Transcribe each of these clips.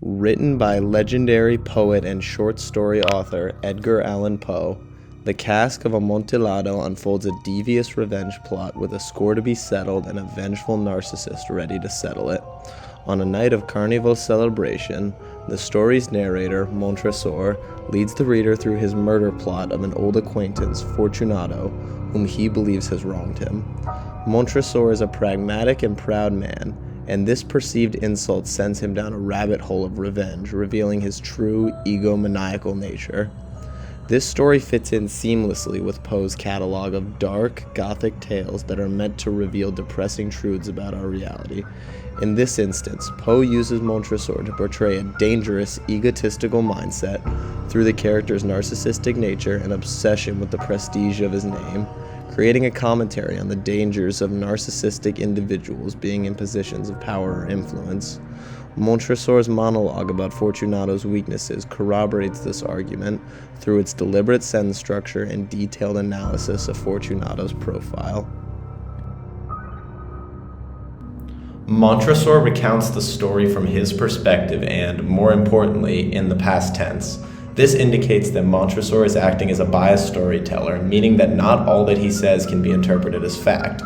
Written by legendary poet and short story author Edgar Allan Poe, The Cask of Amontillado unfolds a devious revenge plot with a score to be settled and a vengeful narcissist ready to settle it. On a night of carnival celebration, the story's narrator, Montresor, leads the reader through his murder plot of an old acquaintance, Fortunato, whom he believes has wronged him. Montresor is a pragmatic and proud man, and this perceived insult sends him down a rabbit hole of revenge, revealing his true egomaniacal nature. This story fits in seamlessly with Poe's catalog of dark, gothic tales that are meant to reveal depressing truths about our reality. In this instance, Poe uses Montresor to portray a dangerous, egotistical mindset through the character's narcissistic nature and obsession with the prestige of his name, creating a commentary on the dangers of narcissistic individuals being in positions of power or influence. Montresor's monologue about Fortunato's weaknesses corroborates this argument through its deliberate sentence structure and detailed analysis of Fortunato's profile. Montresor recounts the story from his perspective and, more importantly, in the past tense. This indicates that Montresor is acting as a biased storyteller, meaning that not all that he says can be interpreted as fact.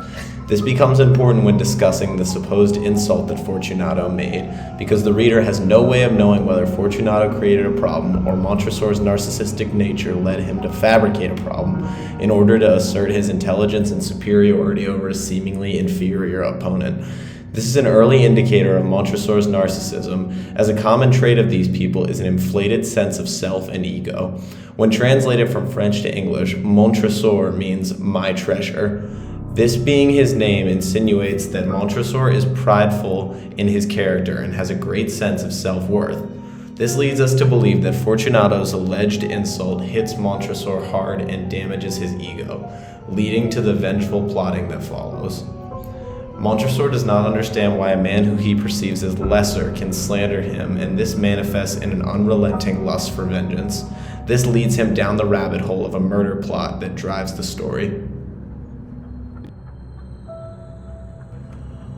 This becomes important when discussing the supposed insult that Fortunato made, because the reader has no way of knowing whether Fortunato created a problem or Montresor's narcissistic nature led him to fabricate a problem in order to assert his intelligence and superiority over a seemingly inferior opponent. This is an early indicator of Montresor's narcissism, as a common trait of these people is an inflated sense of self and ego. When translated from French to English, Montresor means my treasure. This being his name insinuates that Montresor is prideful in his character and has a great sense of self-worth. This leads us to believe that Fortunato's alleged insult hits Montresor hard and damages his ego, leading to the vengeful plotting that follows. Montresor does not understand why a man who he perceives as lesser can slander him, and this manifests in an unrelenting lust for vengeance. This leads him down the rabbit hole of a murder plot that drives the story.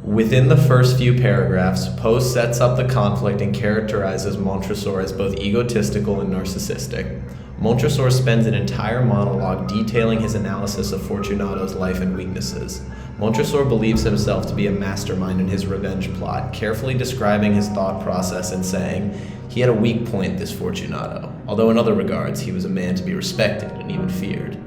Within the first few paragraphs, Poe sets up the conflict and characterizes Montresor as both egotistical and narcissistic. Montresor spends an entire monologue detailing his analysis of Fortunato's life and weaknesses. Montresor believes himself to be a mastermind in his revenge plot, carefully describing his thought process and saying, he had a weak point, this Fortunato, although in other regards he was a man to be respected and even feared.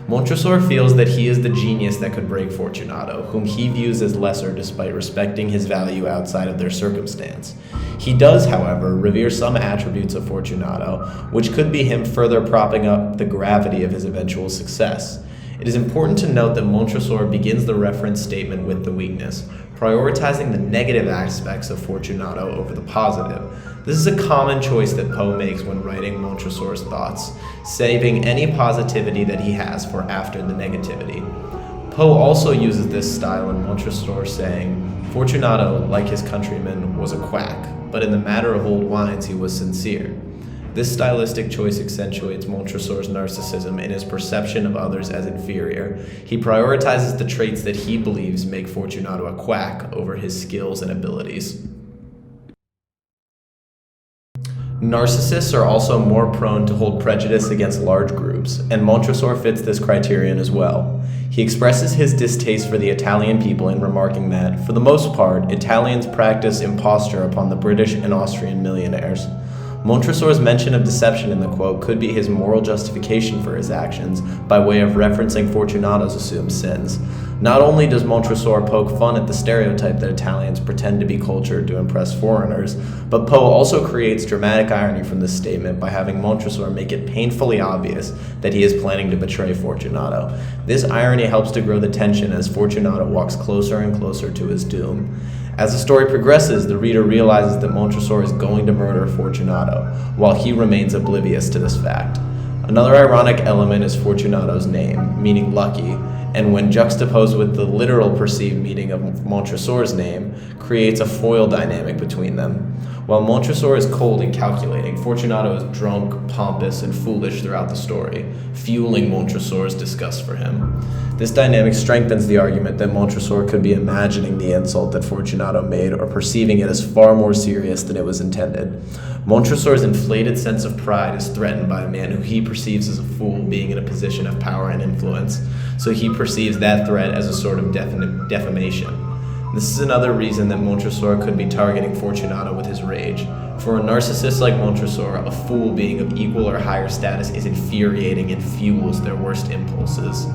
Montresor feels that he is the genius that could break Fortunato, whom he views as lesser despite respecting his value outside of their circumstance. He does, however, revere some attributes of Fortunato, which could be him further propping up the gravity of his eventual success. It is important to note that Montresor begins the reference statement with the weakness, prioritizing the negative aspects of Fortunato over the positive. This is a common choice that Poe makes when writing Montresor's thoughts, saving any positivity that he has for after the negativity. Poe also uses this style in Montresor saying, Fortunato, like his countrymen, was a quack, but in the matter of old wines he was sincere. This stylistic choice accentuates Montresor's narcissism and his perception of others as inferior. He prioritizes the traits that he believes make Fortunato a quack over his skills and abilities. Narcissists are also more prone to hold prejudice against large groups, and Montresor fits this criterion as well. He expresses his distaste for the Italian people in remarking that, for the most part, Italians practice imposture upon the British and Austrian millionaires. Montresor's mention of deception in the quote could be his moral justification for his actions by way of referencing Fortunato's assumed sins. Not only does Montresor poke fun at the stereotype that Italians pretend to be cultured to impress foreigners, but Poe also creates dramatic irony from this statement by having Montresor make it painfully obvious that he is planning to betray Fortunato. This irony helps to grow the tension as Fortunato walks closer and closer to his doom. As the story progresses, the reader realizes that Montresor is going to murder Fortunato, while he remains oblivious to this fact. Another ironic element is Fortunato's name, meaning lucky, and when juxtaposed with the literal perceived meaning of Montresor's name, creates a foil dynamic between them. While Montresor is cold and calculating, Fortunato is drunk, pompous, and foolish throughout the story, fueling Montresor's disgust for him. This dynamic strengthens the argument that Montresor could be imagining the insult that Fortunato made or perceiving it as far more serious than it was intended. Montresor's inflated sense of pride is threatened by a man who he perceives as a fool being in a position of power and influence, so he perceives that threat as a sort of defamation. This is another reason that Montresor could be targeting Fortunato with his rage. For a narcissist like Montresor, a fool being of equal or higher status is infuriating and fuels their worst impulses.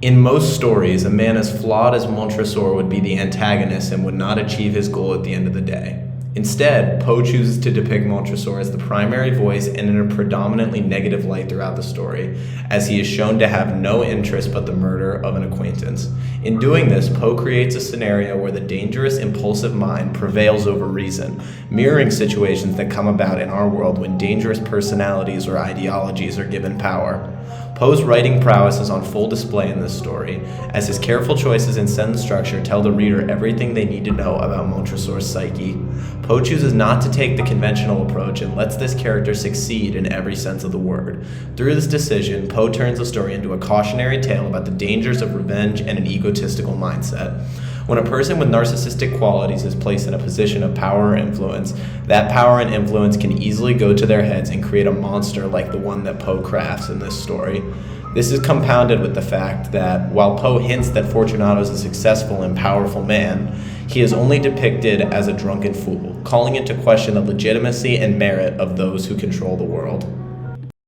In most stories, a man as flawed as Montresor would be the antagonist and would not achieve his goal at the end of the day. Instead, Poe chooses to depict Montresor as the primary voice and in a predominantly negative light throughout the story, as he is shown to have no interest but the murder of an acquaintance. In doing this, Poe creates a scenario where the dangerous, impulsive mind prevails over reason, mirroring situations that come about in our world when dangerous personalities or ideologies are given power. Poe's writing prowess is on full display in this story, as his careful choices in sentence structure tell the reader everything they need to know about Montresor's psyche. Poe chooses not to take the conventional approach and lets this character succeed in every sense of the word. Through this decision, Poe turns the story into a cautionary tale about the dangers of revenge and an egotistical mindset. When a person with narcissistic qualities is placed in a position of power or influence, that power and influence can easily go to their heads and create a monster like the one that Poe crafts in this story. This is compounded with the fact that, while Poe hints that Fortunato is a successful and powerful man, he is only depicted as a drunken fool, calling into question the legitimacy and merit of those who control the world.